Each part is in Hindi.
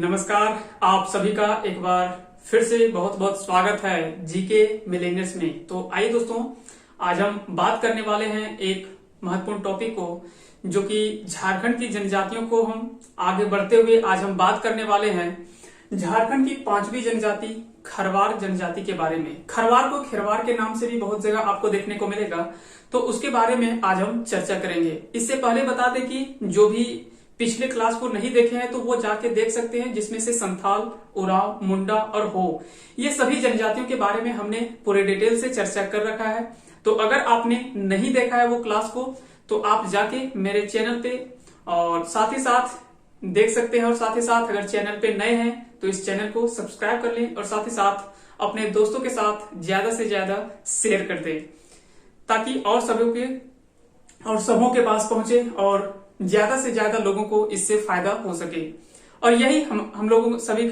नमस्कार। आप सभी का एक बार फिर से बहुत बहुत स्वागत है जीके मिलेनियर्स में। तो आइए दोस्तों, आज हम बात करने वाले हैं एक महत्वपूर्ण टॉपिक को, जो कि झारखंड की जनजातियों को हम आगे बढ़ते हुए आज हम बात करने वाले हैं झारखंड की पांचवी जनजाति खरवार जनजाति के बारे में। खरवार को खिरवार के नाम से भी बहुत जगह आपको देखने को मिलेगा, तो उसके बारे में आज हम चर्चा करेंगे। इससे पहले बता दें कि जो भी पिछले क्लास को नहीं देखे हैं तो वो जाके देख सकते हैं, जिसमें से संथाल, उरांव, मुंडा और हो, ये सभी जनजातियों के बारे में हमने पूरे डिटेल से चर्चा कर रखा है। तो अगर आपने नहीं देखा है वो क्लास को, तो आप जाके मेरे चैनल पे और साथ ही साथ देख सकते हैं। और साथ ही साथ अगर चैनल पे नए हैं तो इस चैनल को सब्सक्राइब कर लें और साथ ही साथ अपने दोस्तों के साथ ज्यादा से ज्यादा शेयर कर दें, ताकि और सबों के पास पहुंचे और ज्यादा से ज्यादा लोगों को इससे फायदा हो सके। और यही हम लोगों सभी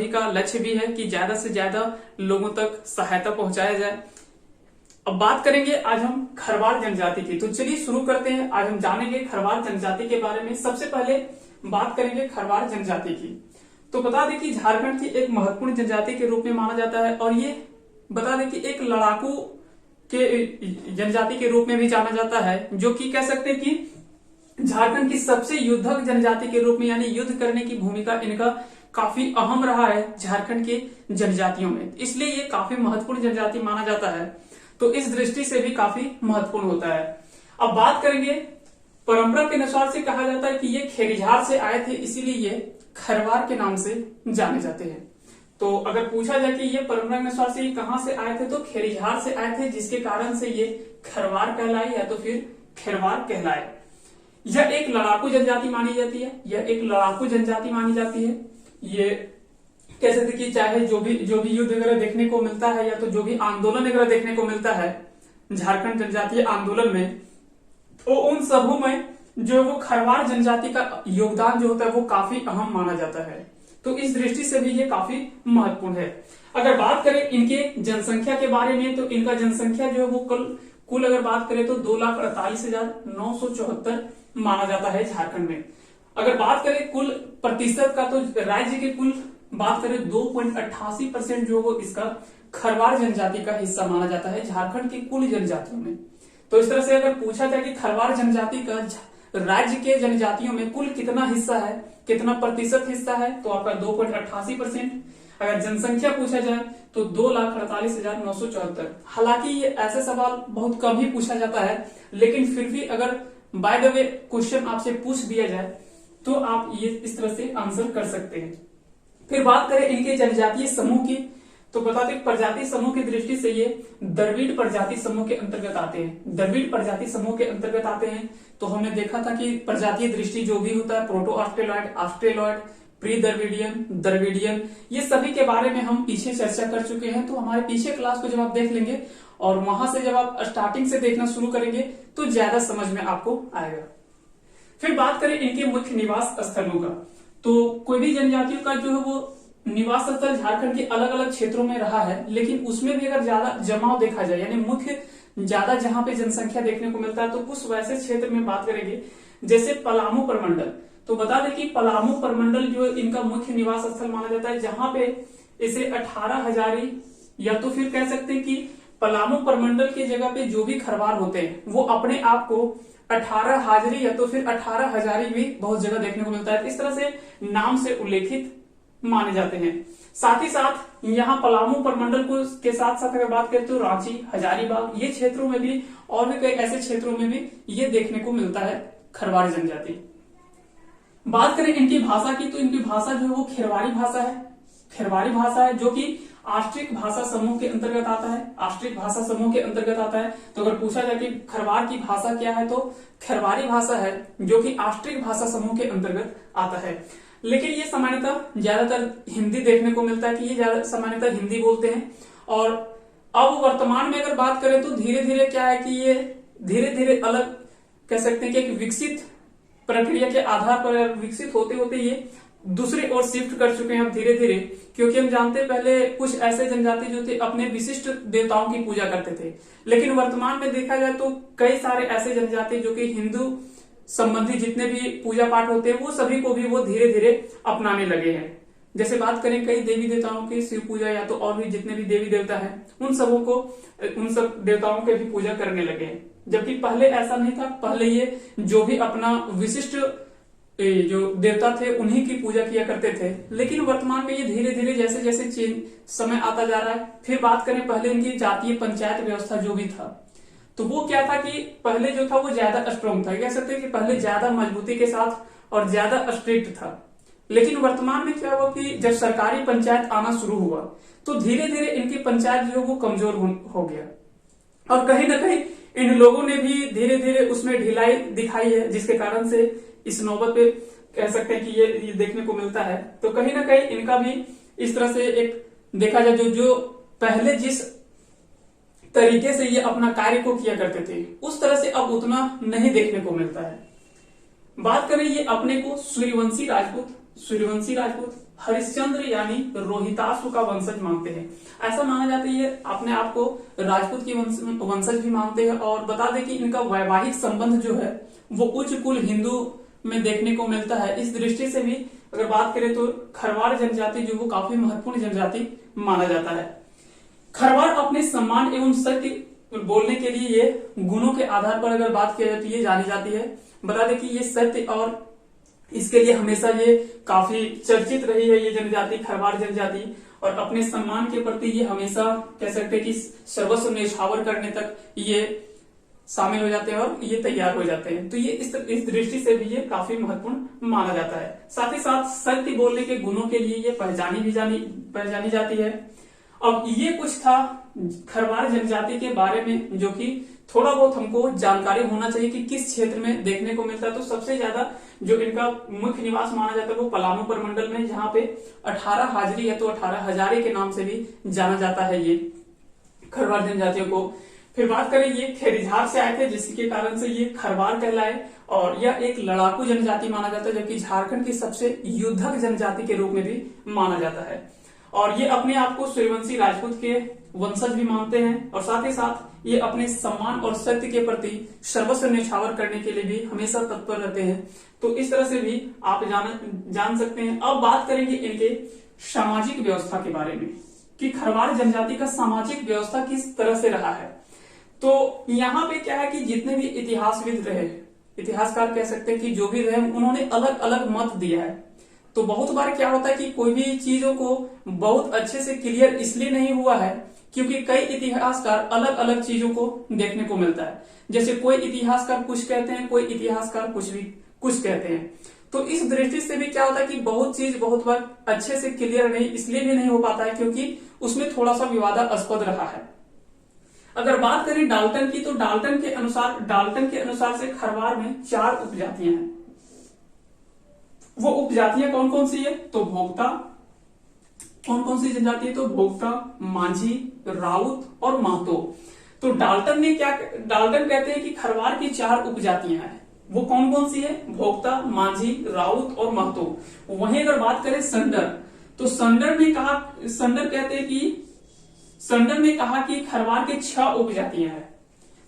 का लक्ष्य भी है कि ज्यादा से ज्यादा लोगों तक सहायता पहुंचाया जाए। अब बात करेंगे आज हम खरवार जनजाति की। तो चलिए शुरू करते हैं। आज हम जानेंगे खरवार जनजाति के बारे में। सबसे पहले बात करेंगे खरवार जनजाति की। तो बता दें कि झारखंड की एक महत्वपूर्ण जनजाति के रूप में माना जाता है, और ये बता दें कि एक लड़ाकू के जनजाति के रूप में भी जाना जाता है, जो कि कह सकते हैं कि झारखंड की सबसे युद्धक जनजाति के रूप में, यानी युद्ध करने की भूमिका इनका काफी अहम रहा है झारखंड के जनजातियों में, इसलिए ये काफी महत्वपूर्ण जनजाति माना जाता है। तो इस दृष्टि से भी काफी महत्वपूर्ण होता है। अब बात करेंगे, परंपरा के अनुसार से कहा जाता है कि ये खेरिझार से आए थे, इसीलिए ये खरवार के नाम से जाने जाते हैं। तो अगर पूछा जाए कि ये परंपरा के अनुसार से ये कहां से आए थे, तो खेरिझार से आए थे, जिसके कारण से ये खरवार कहलाए या तो फिर खिरवार कहलाए। यह एक लड़ाकू जनजाति मानी जाती है। ये कह सकते कि चाहे जो भी युद्ध वगैरह देखने को मिलता है, या तो जो भी आंदोलन वगैरह देखने को मिलता है झारखंड जनजातीय आंदोलन में, तो उन सबों में जो वो खरवार जनजाति का योगदान जो होता है वो काफी अहम माना जाता है। तो इस दृष्टि से भी ये काफी महत्वपूर्ण है। अगर बात करें इनके जनसंख्या के बारे में, तो इनका जनसंख्या जो है वो कुल अगर बात करें तो 2,48,974 माना जाता है झारखंड में। अगर बात करें कुल प्रतिशत का, तो राज्य के कुल बात करें 2.88% जो वो इसका खरवार जनजाति का हिस्सा माना जाता है झारखंड की कुल जनजातियों में। तो इस तरह से अगर पूछा जाए कि खरवार जनजाति का राज्य के जनजातियों में कुल कितना हिस्सा है, कितना प्रतिशत हिस्सा है, तो आपका 2.88%। अगर जनसंख्या पूछा जाए तो 2,48,974। हालांकि ये ऐसे सवाल बहुत कम ही पूछा जाता है, लेकिन फिर भी अगर बाय द वे क्वेश्चन आपसे पूछ दिया जाए तो आप ये इस तरह से आंसर कर सकते हैं। फिर बात करें इनके जनजातीय समूह की, तो बता दें प्रजाति समूह की दृष्टि से ये द्रविड़ प्रजाति समूह के अंतर्गत आते हैं। द्रविड़ प्रजाति समूह के अंतर्गत आते हैं। तो हमने देखा था कि प्रजातीय दृष्टि जो भी होता है, proto Australoid, Australoid, pre Dravidian, Dravidian, ये सभी के बारे में हम पीछे चर्चा कर चुके हैं। तो हमारे पीछे क्लास को जब आप देख लेंगे और वहां से जब आप स्टार्टिंग से देखना शुरू करेंगे तो ज्यादा समझ में आपको आएगा। फिर बात करें इनके मुख्य निवास स्थलों का, तो कोई भी जनजातियों का जो है वो निवास स्थल झारखंड के अलग अलग क्षेत्रों में रहा है, लेकिन उसमें भी अगर ज्यादा जमाव देखा जाए, यानी मुख्य ज्यादा जहां पे जनसंख्या देखने को मिलता है, तो कुछ वैसे क्षेत्र में बात करेंगे जैसे पलामू प्रमंडल। तो बता दें कि पलामू प्रमंडल जो इनका मुख्य निवास स्थल माना जाता है, जहां पे इसे 18 हजारी, या तो फिर कह सकते हैं कि पलामू प्रमंडल की जगह पे जो भी खरवार होते हैं वो अपने आप को 18 हाजरी या तो फिर 18 हजारी भी बहुत जगह देखने को मिलता है। इस तरह से नाम से उल्लेखित माने जाते हैं। साथ ही साथ यहाँ पलामू प्रमंडल को के साथ साथ अगर बात करें तो रांची, हजारीबाग, ये क्षेत्रों में भी और भी कई ऐसे क्षेत्रों में भी ये देखने को मिलता है खरवार जनजाति। बात करें इनकी भाषा की, तो इनकी भाषा जो है वो खिरवारी भाषा है, जो कि आष्ट्रिक भाषा समूह के अंतर्गत आता है। तो अगर पूछा जाए कि खरवार की भाषा क्या है, तो खरवारी भाषा है, जो कि आष्ट्रिक भाषा समूह के अंतर्गत आता है। लेकिन ये सामान्यतः ज्यादातर हिंदी देखने को मिलता है कि ये ज्यादा सामान्यतः हिंदी बोलते हैं। और अब वर्तमान में अगर बात करें तो धीरे धीरे क्या है कि ये धीरे धीरे अलग कह सकते हैं कि एक विकसित प्रक्रिया के आधार पर विकसित होते होते ये दूसरी ओर शिफ्ट कर चुके हैं हम धीरे धीरे। क्योंकि हम जानते हैं पहले कुछ ऐसे जनजाति जो थे अपने विशिष्ट देवताओं की पूजा करते थे, लेकिन वर्तमान में देखा जाए तो कई सारे ऐसे जनजाति जो कि हिंदू संबंधी जितने भी पूजा पाठ होते हैं वो सभी को भी वो धीरे धीरे अपनाने लगे हैं। जैसे बात करें कई देवी देवताओं की शिव पूजा या तो और भी जितने भी देवी देवता हैं उन सब देवताओं के भी पूजा करने लगे हैं। जबकि पहले ऐसा नहीं था, पहले ये जो भी अपना विशिष्ट जो देवता थे उन्हीं की पूजा किया करते थे। लेकिन वर्तमान में ये धीरे धीरे जैसे जैसे समय आता जा रहा है। फिर बात करें पहले इनकी जातीय पंचायत व्यवस्था जो भी था, तो वो क्या था कि पहले जो था वो ज्यादा स्ट्रॉन्ग था, कह सकते हैं कि पहले ज्यादा मजबूती के साथ और ज्यादा स्ट्रिक्ट था। लेकिन वर्तमान में क्या हुआ कि जब सरकारी पंचायत आना शुरू हुआ तो धीरे धीरे इनकी पंचायत जो है वो कमजोर हो गया, और कहीं ना कहीं इन लोगों ने भी धीरे धीरे उसमें ढिलाई दिखाई है, जिसके कारण से इस नौबत पे कह सकते हैं कि ये देखने को मिलता है। तो कहीं ना कहीं इनका भी इस तरह से एक देखा जाए जो पहले जिस तरीके से ये अपना कार्य को किया करते थे उस तरह से अब उतना नहीं देखने को मिलता है। बात करें ये अपने को सूर्यवंशी राजपूत हरिश्चंद्र यानी रोहितासु का वंशज मानते हैं। ऐसा माना जाता है ये अपने आप को राजपूत की वंशज भी मानते हैं। और बता दें कि इनका वैवाहिक संबंध जो है वो उच्च कुल हिंदू में देखने को मिलता है। इस दृष्टि से भी अगर बात करें तो खरवार जनजाति जो वो काफी महत्वपूर्ण जनजाति माना जाता है। खरवार अपने सम्मान एवं सत्य बोलने के लिए ये गुणों के आधार पर अगर बात की जाए तो ये जानी जाती है। बता दें कि ये सत्य और इसके लिए हमेशा ये काफी चर्चित रही है ये जनजाति, खरवार जनजाति। और अपने सम्मान के प्रति ये हमेशा कह सकते हैं कि सर्वस्व न्यौछावर करने तक ये शामिल हो जाते हैं और ये तैयार हो जाते हैं। तो ये इस दृष्टि से भी ये काफी महत्वपूर्ण माना जाता है। साथ ही साथ सत्य बोलने के गुणों के लिए ये पहचानी जाती है। अब ये कुछ था खरवार जनजाति के बारे में जो कि थोड़ा बहुत हमको जानकारी होना चाहिए कि किस क्षेत्र में देखने को मिलता है। तो सबसे ज्यादा जो इनका मुख्य निवास माना जाता है वो पलामू प्रमंडल में, जहां पे 18 हाजरी है तो 18 हजारे के नाम से भी जाना जाता है ये खरवार जनजातियों को। फिर बात करें ये खेरीझार से आए थे जिसके कारण से ये खरवार कहलाए, और यह एक लड़ाकू जनजाति माना जाता है जबकि झारखंड की सबसे युद्धक जनजाति के रूप में भी माना जाता है। और ये अपने आप को सूर्यवंशी राजपूत के वंशज भी मानते हैं। और साथ ही साथ ये अपने सम्मान और सत्य के प्रति सर्वस्व न्यौछावर करने के लिए भी हमेशा तत्पर रहते हैं। तो इस तरह से भी आप जान सकते हैं। अब बात करेंगे इनके सामाजिक व्यवस्था के बारे में कि खरवार जनजाति का सामाजिक व्यवस्था किस तरह से रहा है। तो यहाँ पे क्या है कि जितने भी इतिहासविद रहे, इतिहासकार कह सकते हैं कि जो भी रहे, उन्होंने अलग अलग मत दिया है। तो बहुत बार क्या होता है कि कोई भी चीजों को बहुत अच्छे से क्लियर इसलिए नहीं हुआ है क्योंकि कई इतिहासकार अलग अलग चीजों को देखने को मिलता है। जैसे कोई इतिहासकार कुछ कहते हैं, कोई इतिहासकार कुछ कहते हैं। तो इस दृष्टि से भी क्या होता है कि बहुत चीज बहुत बार अच्छे से क्लियर नहीं इसलिए भी नहीं हो पाता है क्योंकि उसमें थोड़ा सा विवादास्पद रहा है। अगर बात करें डाल्टन की, तो डाल्टन के अनुसार से खरवार में 4 उपजातियां हैं। वो उपजातियां कौन कौन सी है? तो भोक्ता, कौन कौन सी जनजाति है? तो भोक्ता, मांझी, राउत और महतो। तो डाल्टन कहते हैं कि खरवार की 4 उपजातियां हैं। वो कौन कौन सी है? भोक्ता, मांझी, राउत और महतो। वहीं अगर बात करें संडर, तो संडर ने कहा कि खरवार के 6 उपजातियां हैं।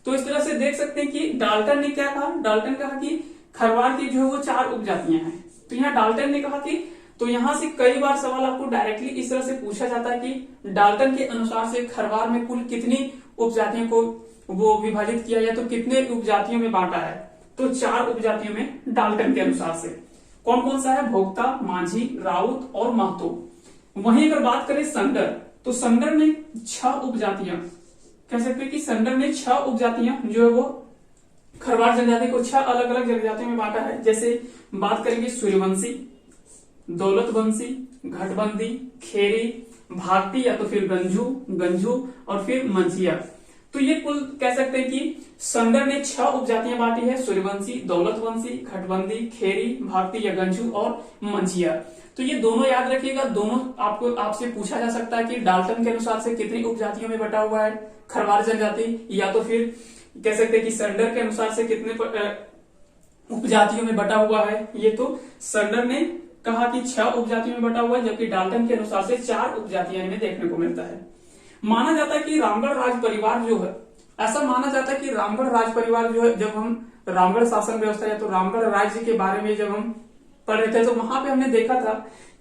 तो इस तरह से देख सकते हैं कि डाल्टन ने क्या कहा? डाल्टन कहा कि खरवार की जो है वो 4 उपजातियां हैं। तो यहाँ डाल्टन ने कहा कि, तो यहां से कई बार सवाल आपको डायरेक्टली इस तरह से पूछा जाता है कि डाल्टन के अनुसार से खरवार में कुल कितनी उपजातियों को वो विभाजित किया जाए, तो कितने उपजातियों में बांटा है? तो 4 उपजातियों में डाल्टन के अनुसार से। कौन कौन सा है? भोक्ता, मांझी, राउत और महतो। वहीं अगर बात करें संडर, तो संडर ने 6 उपजातियां, कह सकते हैं कि संडर ने 6 उपजातियां जो है वो खरवार जनजाति को 6 अलग अलग जनजातियों में बांटा है। जैसे बात करेंगे सूर्यवंशी, दौलतवंशी, घटबंदी, खेरी, भारती या तो फिर गंजू और फिर मंझिया। तो ये कुल कह सकते हैं कि संडर ने 6 उपजातियां बांटी है, सूर्यवंशी, दौलतवंशी, घटबंदी, खेरी, भारती या गंजू और मंझिया। तो ये दोनों याद रखिएगा, दोनों आपसे पूछा जा सकता है कि डाल्टन के अनुसार से कितनी उपजातियों में बटा हुआ है खरवार जनजाति, या तो फिर कह सकते हैं कि संडर के अनुसार से कितने उपजातियों में बटा हुआ है। ये तो संडर ने कहा कि 6 उपजातियों में बटा हुआ है, जबकि डाल्टन के अनुसार से 4 उपजातियां इनमें देखने को मिलता है। माना जाता है कि रामगढ़ राज परिवार जो है, ऐसा माना जाता है कि रामगढ़ राज परिवार जो है, जब हम रामगढ़ शासन व्यवस्था या तो रामगढ़ राज्य के बारे में जब हम पढ़ रहे थे, तो वहां पे हमने देखा था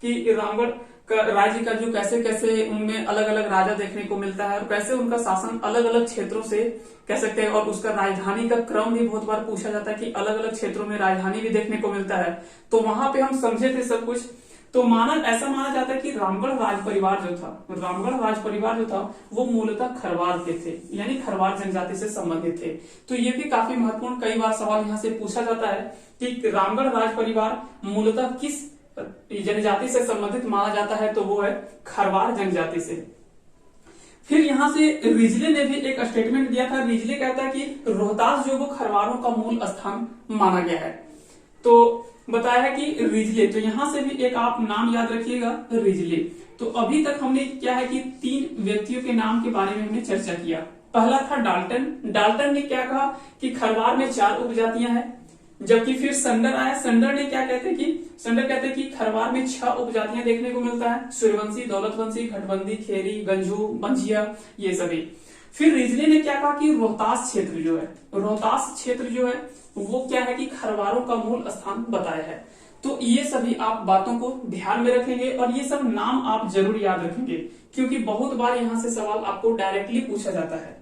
कि रामगढ़ राज्य का जो कैसे कैसे उनमें अलग अलग राजा देखने को मिलता है और कैसे उनका शासन अलग अलग क्षेत्रों से कह सकते हैं, और उसका राजधानी का क्रम भी बहुत बार पूछा जाता है कि अलग अलग क्षेत्रों में राजधानी भी देखने को मिलता है। तो वहां पे हम समझे थे सब कुछ। तो ऐसा माना जाता है कि रामगढ़ राज परिवार जो था वो मूलतः खरवार के थे, यानी खरवार जनजाति से संबंधित थे। तो ये भी काफी महत्वपूर्ण, कई बार सवाल यहाँ से पूछा जाता है कि रामगढ़ राज परिवार मूलतः किस जनजाति से संबंधित माना जाता है, तो वो है खरवार जनजाति से। फिर यहाँ से रिजले ने भी एक स्टेटमेंट दिया था। रिजले कहता है कि रोहतास जो वो खरवारों का मूल स्थान माना गया है। तो बताया है कि रिजले, तो यहां से भी एक आप नाम याद रखिएगा, रिजले। तो अभी तक हमने क्या है कि 3 व्यक्तियों के नाम के बारे में हमने चर्चा किया। पहला था डाल्टन ने क्या कहा कि खरवार में 4 उपजातियां हैं। जबकि फिर संडर आया, संडर ने क्या कहते हैं कि खरवार में 6 उपजातियां देखने को मिलता है, सूर्यवंशी, दौलतवंशी, घटबंदी, खेरी, गंजू, बंजिया, ये सभी। फिर रिजले ने क्या कहा कि रोहतास क्षेत्र जो है वो क्या है कि खरवारों का मूल स्थान बताया है। तो ये सभी आप बातों को ध्यान में रखेंगे और ये सब नाम आप जरूर याद रखेंगे, क्योंकि बहुत बार यहाँ से सवाल आपको डायरेक्टली पूछा जाता है।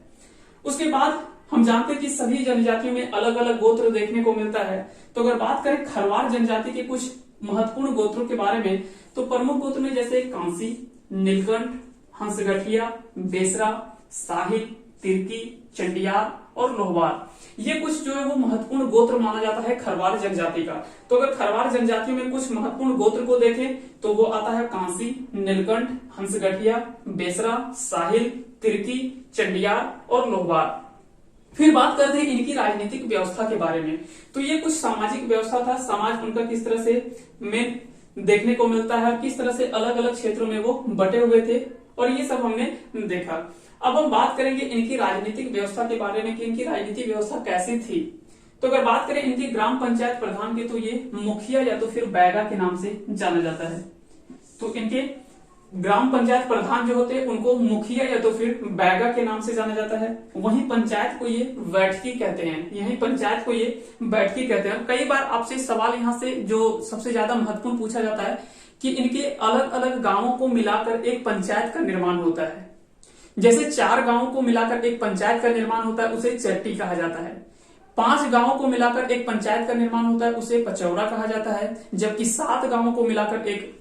उसके बाद हम जानते हैं कि सभी जनजातियों में अलग अलग गोत्र देखने को मिलता है। तो अगर बात करें खरवार जनजाति के कुछ महत्वपूर्ण गोत्रों के बारे में, तो प्रमुख गोत्र में जैसे कांसी, नीलकंठ, हंसगठिया, बेसरा, साहिल, तिर्की, चंडियार और लोहवार, ये कुछ जो है वो महत्वपूर्ण गोत्र माना जाता है खरवार जनजाति का। तो अगर खरवार जनजातियों में कुछ महत्वपूर्ण गोत्र को देखें तो वो आता है कांसी, नीलकंठ, हंसगठिया, बेसरा, साहिल, तिर्की, चंडियार और लोहवार। फिर बात करते हैं इनकी राजनीतिक व्यवस्था के बारे में। तो ये कुछ सामाजिक व्यवस्था था, समाज उनका किस तरह से में देखने को मिलता है और किस तरह से अलग अलग क्षेत्रों में वो बटे हुए थे, और ये सब हमने देखा। अब हम बात करेंगे इनकी राजनीतिक व्यवस्था के बारे में कि इनकी राजनीतिक व्यवस्था कैसी थी। तो अगर बात करें इनकी ग्राम पंचायत प्रधान की, तो ये मुखिया या तो फिर बैगा के नाम से जाना जाता है। तो इनके ग्राम पंचायत प्रधान जो होते हैं उनको मुखिया या तो फिर बैगा के नाम से जाना जाता है। वहीं पंचायत को ये बैठकी कहते हैं। कई बार आपसे सवाल यहाँ से जो सबसे ज्यादा महत्वपूर्ण पूछा जाता है कि इनके अलग अलग गांवों को मिलाकर एक पंचायत का निर्माण होता है। जैसे 4 गांवों को मिलाकर एक पंचायत का निर्माण होता है, उसे चट्टी कहा जाता है। 5 गांवों को मिलाकर एक पंचायत का निर्माण होता है, उसे पचौरा कहा जाता है। जबकि 7 गांवों को मिलाकर एक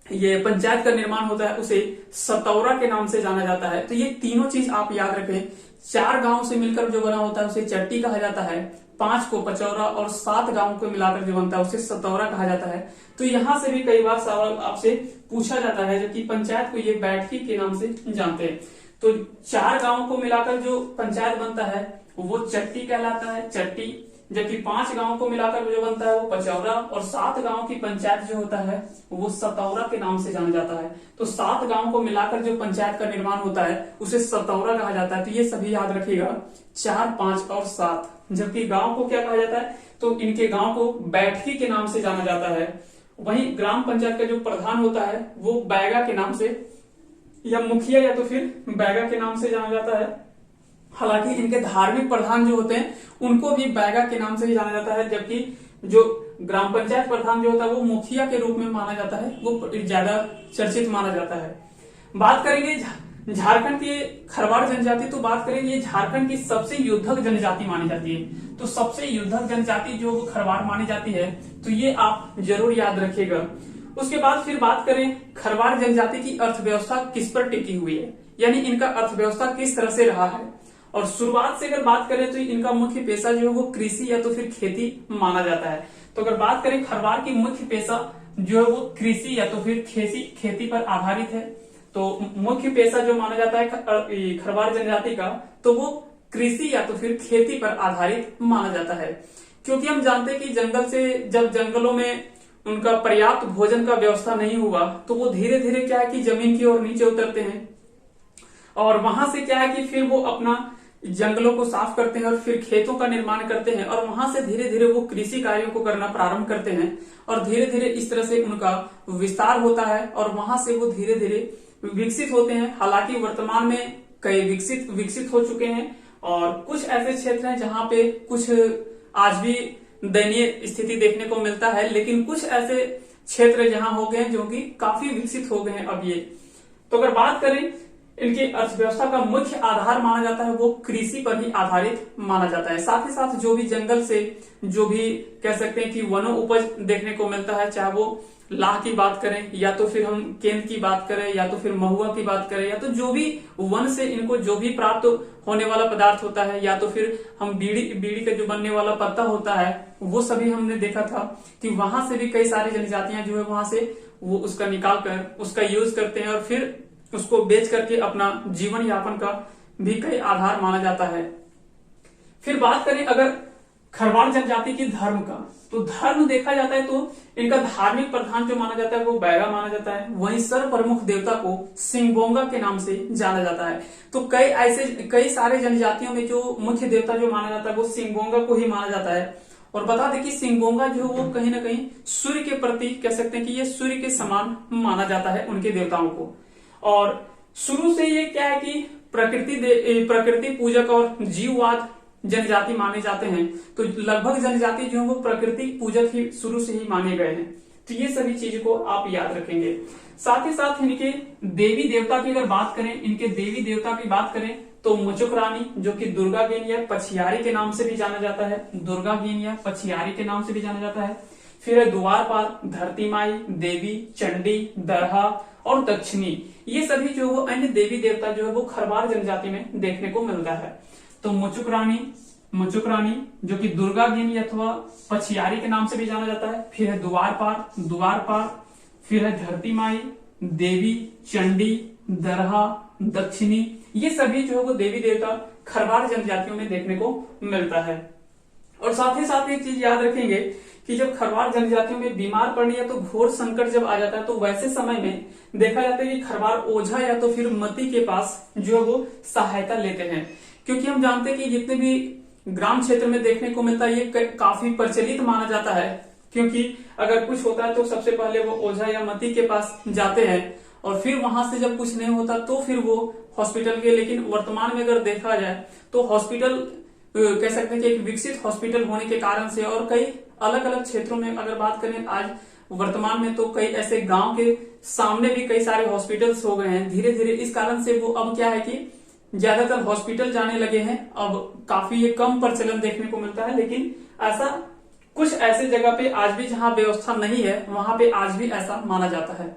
ये पंचायत का निर्माण होता है, उसे सतौरा के नाम से जाना जाता है। तो ये तीनों चीज आप याद रखें। 4 गांवों से मिलकर जो बना होता है उसे चट्टी कहा जाता है, 5 को पचौरा और 7 गांवों को मिलाकर जो बनता है उसे सतौरा कहा जाता है। तो यहां से भी कई बार सवाल आपसे पूछा जाता है, जबकि पंचायत को ये बैठकी के नाम से जानते हैं। तो 4 गांवों को मिलाकर जो पंचायत बनता है वो चट्टी कहलाता है, चट्टी। जबकि 5 गांवों को मिलाकर जो बनता है वो पचौरा, और 7 गांवों की पंचायत जो होता है वो सतौरा के नाम से जाना जाता है। तो 7 गांवों को मिलाकर जो पंचायत का निर्माण होता है उसे सतौरा कहा जाता है। तो ये सभी याद रखिएगा, 4, 5 और 7। जबकि गांव को क्या कहा जाता है, तो इनके गांव को बैठकी के नाम से जाना जाता है। वहीं ग्राम पंचायत का जो प्रधान होता है वो बैगा के नाम से, या मुखिया या तो फिर बैगा के नाम से जाना जाता है। हालांकि इनके धार्मिक प्रधान जो होते हैं उनको भी बैगा के नाम से ही जाना जाता है, जबकि जो ग्राम पंचायत प्रधान जो होता है वो मुखिया के रूप में माना जाता है, वो ज्यादा चर्चित माना जाता है। बात करेंगे झारखंड की खरवार जनजाति, तो बात करेंगे ये झारखंड की सबसे युद्धक जनजाति मानी जाती है। तो सबसे युद्धक जनजाति जो खरवार मानी जाती है, तो ये आप जरूर याद रखिएगा। उसके बाद फिर बात करें खरवार जनजाति की अर्थव्यवस्था किस पर टिकी हुई है, यानी इनका अर्थव्यवस्था किस तरह से रहा है। और शुरुआत से अगर बात करें तो इनका मुख्य पेशा जो है वो कृषि या तो फिर खेती माना जाता है। तो अगर बात करें खरवार की मुख्य पेशा जो है वो कृषि या तो फिर खेती पर आधारित है। तो मुख्य पेशा जो माना जाता है खरवार जनजाति का, तो वो कृषि या तो फिर खेती पर आधारित माना जाता है। क्योंकि हम जानते हैं कि जब जंगलों में उनका पर्याप्त भोजन का व्यवस्था नहीं हुआ तो वो धीरे धीरे क्या है कि जमीन की ओर नीचे उतरते हैं, और वहां से क्या है कि फिर वो अपना जंगलों को साफ करते हैं और फिर खेतों का निर्माण करते हैं, और वहां से धीरे धीरे वो कृषि कार्यों को करना प्रारंभ करते हैं, और धीरे धीरे इस तरह से उनका विस्तार होता है और वहां से वो धीरे धीरे विकसित होते हैं। हालांकि वर्तमान में कई विकसित हो चुके हैं, और कुछ ऐसे क्षेत्र हैं जहां पे कुछ आज भी दयनीय स्थिति देखने को मिलता है, लेकिन कुछ ऐसे क्षेत्र जहां हो गए हैं जो कि काफी विकसित हो गए हैं अब ये। तो अगर बात करें इनकी अर्थव्यवस्था का मुख्य आधार माना जाता है वो कृषि पर ही आधारित माना जाता है। साथ ही साथ जो भी जंगल से जो भी कह सकते हैं कि वनो उपज देखने को मिलता है, चाहे वो लाह की बात करें या तो फिर हम केंद्र की बात करें या तो फिर महुआ की बात करें, या तो जो भी वन से इनको जो भी प्राप्त होने वाला पदार्थ होता है, या तो फिर हम बीड़ी का जो बनने वाला पत्ता होता है वो सभी हमने देखा था कि वहां से भी कई सारी जनजातियां जो है वहां से वो उसका निकाल कर उसका यूज करते हैं और फिर उसको बेच करके अपना जीवन यापन का भी कई आधार माना जाता है। फिर बात करें अगर खरवाड़ जनजाति की धर्म का, तो धर्म देखा जाता है तो इनका धार्मिक प्रधान जो माना जाता है वो बैगा माना जाता है। वहीं सर्व प्रमुख देवता को सिंगबोंगा के नाम से जाना जाता है। तो कई सारे जनजातियों में जो मुख्य देवता जो माना जाता है वो सिंगबोंगा को ही माना जाता है। और बता दें कि सिंगबोंगा जो वो कहीं ना कहीं सूर्य के प्रति कह सकते हैं कि ये सूर्य के समान माना जाता है उनके देवताओं को। और शुरू से ये क्या है कि प्रकृति पूजक और जीववाद जनजाति माने जाते हैं। तो लगभग जनजाति जो है वो प्रकृति पूजक ही शुरू से ही माने गए हैं। तो ये सभी चीजों को आप याद रखेंगे। साथ ही साथ इनके देवी देवता की अगर बात करें, इनके देवी देवता की बात करें तो मुचुक रानी जो कि दुर्गा गेन या पछियारी के नाम से भी जाना जाता है, दुर्गा गेन या पछियारी के नाम से भी जाना जाता है। फिर है द्वारपाल, धरती माई, देवी, चंडी, दरहा और दक्षिणी। ये सभी जो वो अन्य देवी देवता जो है वो खरवाड़ जनजाति में देखने को मिलता है। तो मुचुक रानी जो कि दुर्गा गेनी अथवा पछियारी के नाम से भी जाना जाता है। फिर है द्वारपाल, फिर है धरती माई, देवी, चंडी, दरहा, दक्षिणी। ये सभी जो है वो देवी देवता खरवाड़ जनजातियों में देखने को मिलता है। और साथ ही साथ एक चीज याद रखेंगे कि जब खरवाड़ जनजातियों में बीमार पड़ने या तो घोर संकट जब आ जाता है तो वैसे समय में देखा जाता है कि खरवाड़ ओझा या तो फिर मती के पास जो है वो सहायता लेते हैं। क्योंकि हम जानते हैं कि जितने भी ग्राम क्षेत्र में देखने को मिलता है ये काफी प्रचलित माना जाता है, क्योंकि अगर कुछ होता है तो सबसे पहले वो ओझा या मती के पास जाते हैं और फिर वहां से जब कुछ नहीं होता तो फिर वो हॉस्पिटल के। लेकिन वर्तमान में अगर देखा जाए तो हॉस्पिटल कह सकते हैं कि एक विकसित हॉस्पिटल होने के कारण से और कई अलग अलग क्षेत्रों में अगर बात करें आज वर्तमान में तो कई ऐसे गांव के सामने भी कई सारे हॉस्पिटल्स हो गए हैं धीरे धीरे। इस कारण से वो अब क्या है कि ज्यादातर हॉस्पिटल जाने लगे हैं। अब काफी ये कम प्रचलन देखने को मिलता है, लेकिन ऐसा कुछ ऐसे जगह पे आज भी जहां व्यवस्था नहीं है वहां पे आज भी ऐसा माना जाता है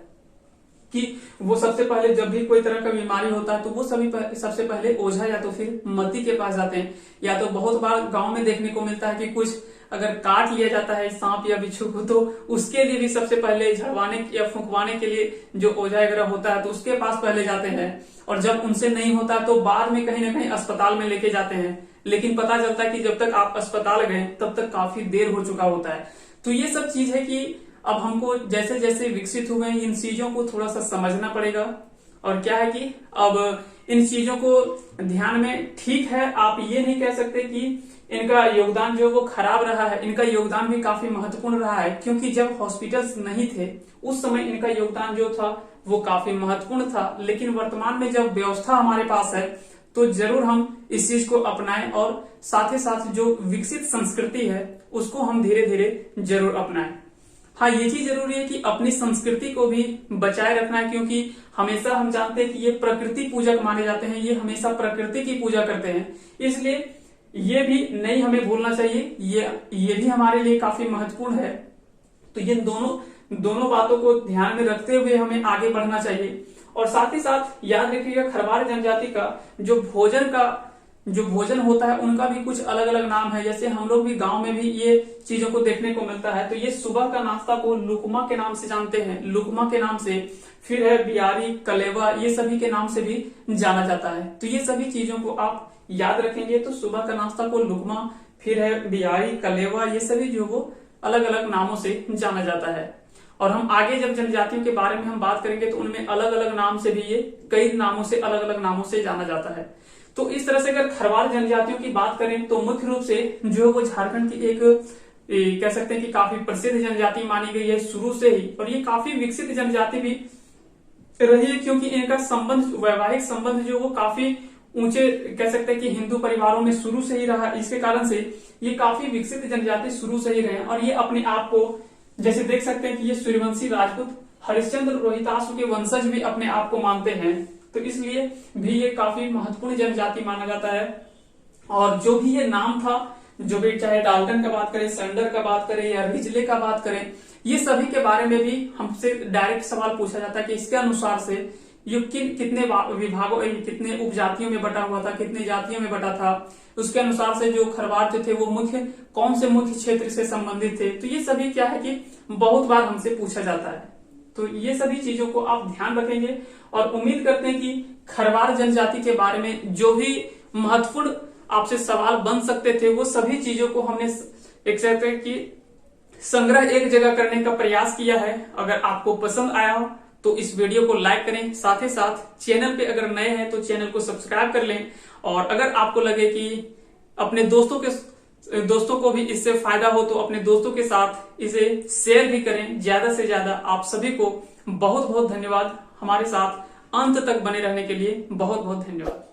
कि वो सबसे पहले जब भी कोई तरह का बीमारी होता है तो वो सबसे पहले ओझा या तो फिर मती के पास जाते हैं। या तो बहुत बार गांव में देखने को मिलता है कि कुछ अगर काट लिया जाता है सांप या बिच्छू को तो उसके लिए भी सबसे पहले झड़वाने या फुंकवाने के लिए जो ओझा वगैरह होता है तो उसके पास पहले जाते हैं। और जब उनसे नहीं होता तो बाद में कहीं ना कहीं अस्पताल में लेके जाते हैं। लेकिन पता चलता है कि जब तक आप अस्पताल गए तब तक काफी देर हो चुका होता है। तो ये सब चीज है कि अब हमको जैसे जैसे विकसित हुए हैं इन चीजों को थोड़ा सा समझना पड़ेगा। और क्या है कि अब इन चीजों को ध्यान में, ठीक है आप ये नहीं कह सकते कि इनका योगदान जो वो खराब रहा है, इनका योगदान भी काफी महत्वपूर्ण रहा है। क्योंकि जब हॉस्पिटल्स नहीं थे उस समय इनका योगदान जो था वो काफी महत्वपूर्ण था। लेकिन वर्तमान में जब व्यवस्था हमारे पास है तो जरूर हम इस चीज को अपनाएं और साथ ही साथ जो विकसित संस्कृति है उसको हम धीरे धीरे जरूर अपनाएं। हाँ, ये चीज जरूरी है कि अपनी संस्कृति को भी बचाए रखना है, क्योंकि हमेशा हम जानते हैं कि ये प्रकृति पूजक माने जाते हैं, ये हमेशा प्रकृति की पूजा करते हैं। इसलिए ये भी नहीं हमें भूलना चाहिए, ये भी हमारे लिए काफी महत्वपूर्ण है। तो ये दोनों बातों को ध्यान में रखते हुए हमें आगे बढ़ना चाहिए। और साथ ही साथ याद रखिएगा खरवाड़ जनजाति का जो भोजन होता है उनका भी कुछ अलग अलग नाम है। जैसे हम लोग भी गांव में भी ये चीजों को देखने को मिलता है। तो ये सुबह का नाश्ता को लुकमा के नाम से जानते हैं, लुकमा के नाम से। फिर है बियारी, कलेवा, ये सभी के नाम से भी जाना जाता है। तो ये सभी चीजों को आप याद रखेंगे। तो सुबह का नाश्ता को लुकमा, फिर है बियारी, कलेवा, ये सभी जो वो अलग अलग नामों से जाना जाता है। और हम आगे जब जनजातियों के बारे में हम बात करेंगे तो उनमें अलग अलग नाम से भी ये कई नामों से अलग अलग नामों से जाना जाता है। तो इस तरह से अगर खरवाड़ जनजातियों की बात करें तो मुख्य रूप से जो वो झारखंड की एक कह सकते हैं कि काफी प्रसिद्ध जनजाति मानी गई है शुरू से ही। और ये काफी विकसित जनजाति भी रही है, क्योंकि इनका संबंध, वैवाहिक संबंध जो वो काफी ऊंचे कह सकते हैं कि हिंदू परिवारों में शुरू से ही रहा। इसके कारण से ये काफी विकसित जनजाति शुरू से ही रहे और ये अपने आप को जैसे देख सकते हैं कि ये सूर्यवंशी राजपूत हरिश्चंद्र रोहितासु के वंशज भी अपने आप को मानते हैं, तो इसलिए भी ये काफी महत्वपूर्ण जनजाति माना जाता है। और जो भी ये नाम था, जो भी चाहे डाल्टन का बात करें, सैंडर का बात करें या रिजले का बात करें, ये सभी के बारे में भी हमसे डायरेक्ट सवाल पूछा जाता है कि इसके अनुसार से ये कितने विभागों कितने उपजातियों में बटा हुआ था, कितने जातियों में बटा था, उसके अनुसार से जो खरवार थे वो मुख्य कौन से मुख्य क्षेत्र से संबंधित थे। तो ये सभी क्या है कि बहुत बार हमसे पूछा जाता है। तो ये सभी चीजों को आप ध्यान रखेंगे और उम्मीद करते हैं कि खरवार जनजाति के बारे में जो भी महत्वपूर्ण आपसे सवाल बन सकते थे वो सभी चीजों को हमने एक कहते हैं कि संग्रह एक जगह करने का प्रयास किया है। अगर आपको पसंद आया हो तो इस वीडियो को लाइक करें, साथ ही साथ चैनल पे अगर नए हैं तो चैनल को सब्सक्राइब कर लें। और अगर आपको लगे कि अपने दोस्तों को भी इससे फायदा हो तो अपने दोस्तों के साथ इसे शेयर भी करें ज्यादा से ज्यादा। आप सभी को बहुत बहुत धन्यवाद, हमारे साथ अंत तक बने रहने के लिए बहुत बहुत धन्यवाद।